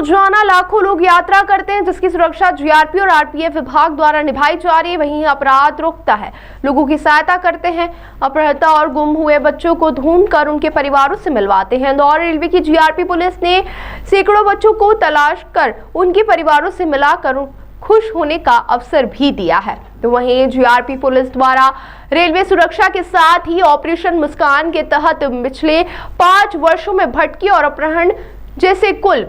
रोजाना लाखों लोग यात्रा करते हैं, जिसकी सुरक्षा जीआरपी और आरपीएफ विभाग द्वारा निभाई जा रही है। वहीं अपराध रुकता है, लोगों की सहायता करते हैं, अपहृता और गुम हुए बच्चों को ढूंढकर उनके परिवारों से मिलवाते हैं। इंदौर रेलवे की जीआरपी पुलिस ने सैकड़ों बच्चों को तलाश कर उनके परिवारों से मिलाकर खुश होने का अवसर भी दिया है। तो वहीं जीआरपी पुलिस द्वारा रेलवे सुरक्षा के साथ ही ऑपरेशन मुस्कान के तहत पिछले 5 वर्षों में भटकी और अपहरण जैसे कुल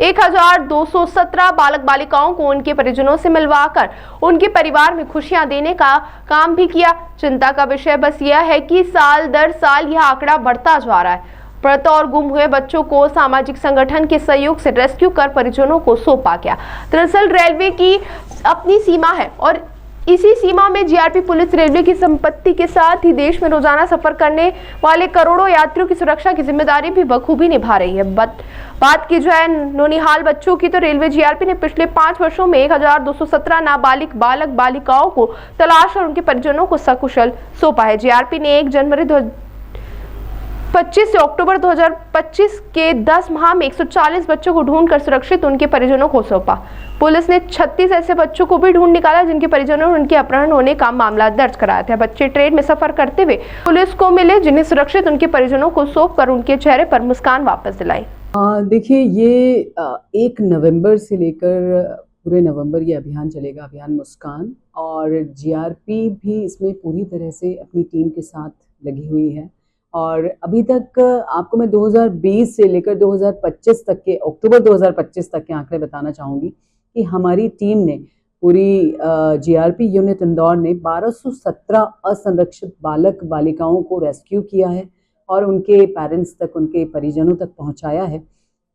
1217 बालक बालिकाओं को उनके परिजनों से मिलवाकर उनके परिवार में खुशियां देने का काम भी किया। चिंता का विषय बस यह है कि साल दर साल यह आंकड़ा बढ़ता जा रहा है। अपहृत और गुम हुए बच्चों को सामाजिक संगठन के सहयोग से रेस्क्यू कर परिजनों को सौंपा गया। दरअसल रेलवे की अपनी सीमा है और इसी सीमा में जीआरपी पुलिस रेलवे की संपत्ति के साथ ही देश में रोजाना सफर करने वाले करोड़ों यात्रियों की सुरक्षा की जिम्मेदारी भी बखूबी निभा रही है। बात की जाए नौनिहाल बच्चों की, तो रेलवे जीआरपी ने पिछले 5 वर्षों में 1217 नाबालिग बालक बालिकाओं को तलाश और उनके परिजनों को सकुशल सौंपा है। जीआरपी ने 1 जनवरी 2025 से अक्टूबर 2025 के 10 माह में 140 बच्चों को ढूंढकर सुरक्षित उनके परिजनों को सौंपा। पुलिस ने 36 ऐसे बच्चों को भी ढूंढ निकाला जिनके परिजनों ने उनके अपहरण होने का मामला दर्ज कराया था। बच्चे ट्रेन में सफर करते हुए पुलिस को मिले, जिन्हें सुरक्षित उनके परिजनों को सौंपकर उनके चेहरे पर मुस्कान वापस दिलाई। देखिए, ये 1 नवंबर से लेकर पूरे नवंबर ये अभियान चलेगा, अभियान मुस्कान, और जीआरपी भी इसमें पूरी तरह से अपनी टीम के साथ लगी हुई है। और अभी तक आपको मैं 2020 से लेकर 2025 तक के अक्टूबर 2025 तक के आंकड़े बताना चाहूँगी कि हमारी टीम ने पूरी जीआरपी यूनिट इंदौर ने 1217 असंरक्षित बालक बालिकाओं को रेस्क्यू किया है और उनके पेरेंट्स तक, उनके परिजनों तक पहुंचाया है।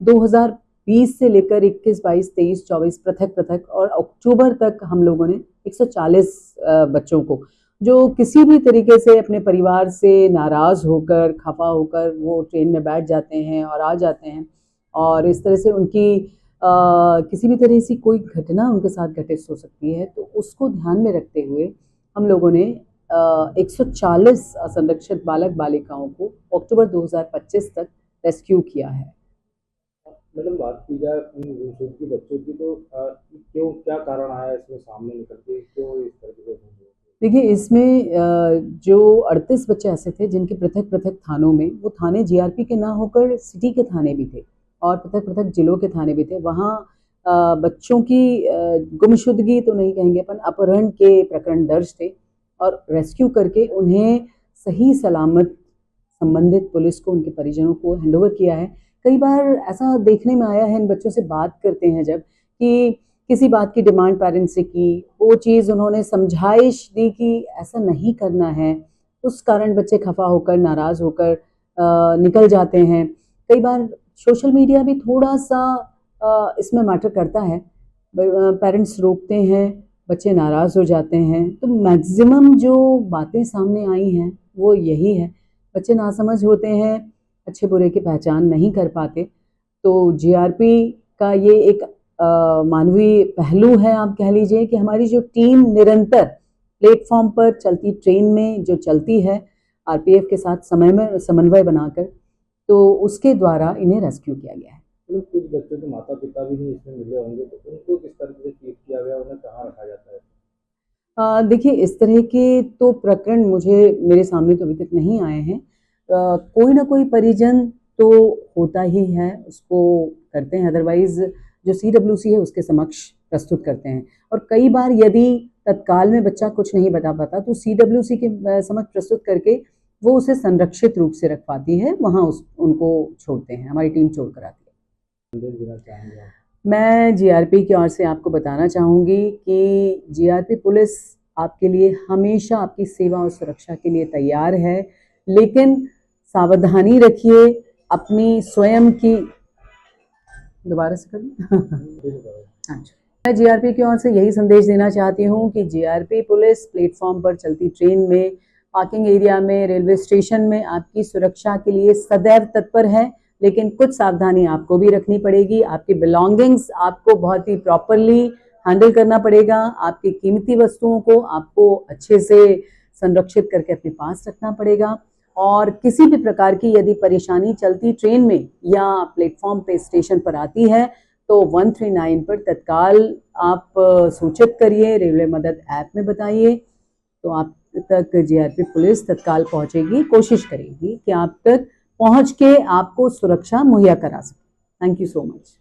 2020 से लेकर 21, 22, 23, 24 पृथक और अक्टूबर तक हम लोगों ने 140 बच्चों को, जो किसी भी तरीके से अपने परिवार से नाराज़ होकर, खफा होकर वो ट्रेन में बैठ जाते हैं और आ जाते हैं, और इस तरह से उनकी किसी भी तरह से कोई घटना उनके साथ घटित हो सकती है, तो उसको ध्यान में रखते हुए हम लोगों ने 140 असंरक्षित बालक बालिकाओं को अक्टूबर 2025 तक रेस्क्यू किया है। मैडम, बात की जाए गुमशुदगी बच्चों की, तो क्यों, क्या कारण आया इसमें सामने निकल के, क्यों इस तरह से? देखिए, इसमें जो 38 बच्चे ऐसे थे जिनके पृथक थानों में, वो थाने जीआरपी के ना होकर सिटी के थाने भी थे और पृथक जिलों के थाने भी थे, वहाँ बच्चों की गुमशुदगी तो नहीं कहेंगे अपन, अपहरण के प्रकरण दर्ज थे और रेस्क्यू करके उन्हें सही सलामत संबंधित पुलिस को, उनके परिजनों को हैंडओवर किया है। कई बार ऐसा देखने में आया है, इन बच्चों से बात करते हैं जब, कि किसी बात की डिमांड पेरेंट्स से की, वो चीज़ उन्होंने समझाइश दी कि ऐसा नहीं करना है, उस कारण बच्चे खफा होकर, नाराज़ होकर निकल जाते हैं। कई बार सोशल मीडिया भी थोड़ा सा इसमें मैटर करता है, पेरेंट्स रोकते हैं, बच्चे नाराज़ हो जाते हैं। तो मैक्सिमम जो बातें सामने आई हैं वो यही है, बच्चे नासमझ होते हैं, अच्छे बुरे की पहचान नहीं कर पाते। तो जीआरपी का ये एक मानवीय पहलू है, आप कह लीजिए, कि हमारी जो टीम निरंतर प्लेटफॉर्म पर चलती ट्रेन में जो चलती है आरपीएफ के साथ समन्वय बनाकर, तो उसके द्वारा इन्हें रेस्क्यू किया गया है। कुछ बच्चों के माता पिता भी इसमें मिले होंगे, तो उनको किस तरह से ट्रीट किया गया, उन्हें कहाँ रखा जाता है? देखिए, इस तरह के तो प्रकरण मेरे सामने तो अभी तक नहीं आए हैं। कोई ना कोई परिजन तो होता ही है, उसको करते हैं, अदरवाइज जो CWC है उसके समक्ष प्रस्तुत करते हैं। और कई बार यदि तत्काल में बच्चा कुछ नहीं बता पाता तो CWC के समक्ष प्रस्तुत करके वो उसे संरक्षित रूप से रख पाती है, वहाँ उनको छोड़ते हैं, हमारी टीम छोड़ कर आती है। मैं जीआरपी की ओर से आपको बताना चाहूँगी कि जीआरपी पुलिस आपके लिए हमेशा आपकी सेवा और सुरक्षा के लिए तैयार है, लेकिन सावधानी रखिए, अपनी स्वयं की दोबारा से करें। मैं जीआरपी की ओर से यही संदेश देना चाहती हूँ कि जीआरपी पुलिस प्लेटफॉर्म पर चलती ट्रेन में, पार्किंग एरिया में, रेलवे स्टेशन में आपकी सुरक्षा के लिए सदैव तत्पर है, लेकिन कुछ सावधानी आपको भी रखनी पड़ेगी। आपकी बिलोंगिंग्स आपको बहुत ही प्रॉपरली हैंडल करना पड़ेगा, आपकी कीमती वस्तुओं को आपको अच्छे से संरक्षित करके अपने पास रखना पड़ेगा। और किसी भी प्रकार की यदि परेशानी चलती ट्रेन में या प्लेटफॉर्म पे स्टेशन पर आती है तो 139 पर तत्काल आप सूचित करिए, रेलवे मदद ऐप में बताइए, तो आप तक जीआरपी पुलिस तत्काल पहुंचेगी, कोशिश करेगी कि आप तक पहुंच के आपको सुरक्षा मुहैया करा सके। Thank you so much.